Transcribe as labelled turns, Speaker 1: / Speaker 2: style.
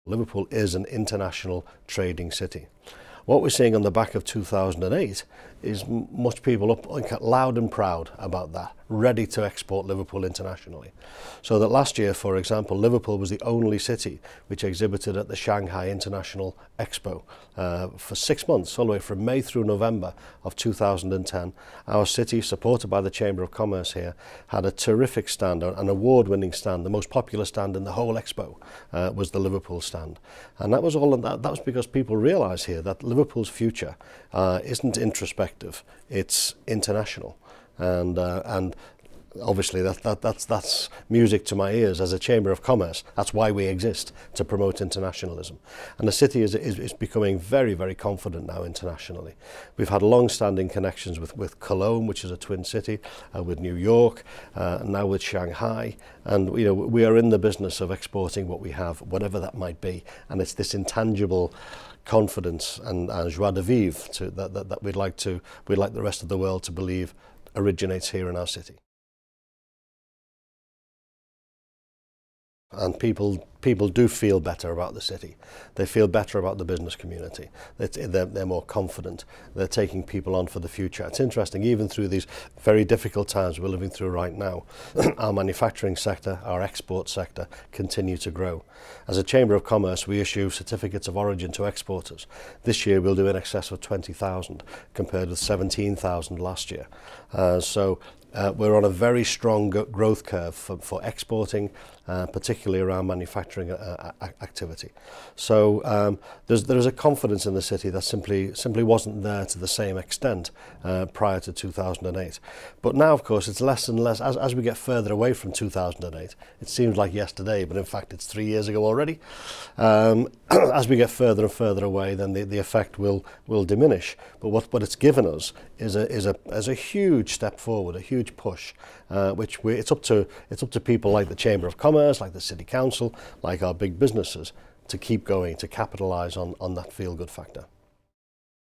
Speaker 1: Liverpool is an international trading city. What we're seeing on the back of 2008 is much people up loud and proud about that, ready to export Liverpool internationally. So that last year, for example, Liverpool was the only city which exhibited at the Shanghai International Expo for 6 months, all the way from May through November of 2010. Our city, supported by the Chamber of Commerce here, had a terrific stand, an award-winning stand. The most popular stand in the whole expo was the Liverpool stand. And that was all. That was because people realise here that Liverpool's future isn't introspective, it's international. And obviously that's music to my ears as a Chamber of Commerce. That's why we exist, to promote internationalism. And the city is becoming very, very confident now internationally. We've had long-standing connections with Cologne, which is a twin city, with New York, now with Shanghai. And you know, we are in the business of exporting what we have, whatever that might be. And it's this intangible confidence and joie de vivre that we'd like the rest of the world to believe originates here in our city. And people do feel better about the city. They feel better about the business community. They're more confident. They're taking people on for the future. It's interesting, even through these very difficult times we're living through right now, our manufacturing sector, our export sector continue to grow. As a Chamber of Commerce, we issue certificates of origin to exporters. This year we'll do in excess of 20,000 compared with 17,000 last year. We're on a very strong growth curve for exporting, particularly around manufacturing activity. So there is a confidence in the city that simply wasn't there to the same extent prior to 2008. But now, of course, it's less and less. As we get further away from 2008, it seems like yesterday, but in fact it's 3 years ago already. As we get further and further away, then the effect will diminish. But what it's given us is a huge step forward, a huge push, it's up to people like the Chamber of Commerce, like the City Council, like our big businesses, to keep going, to capitalise on that feel-good factor.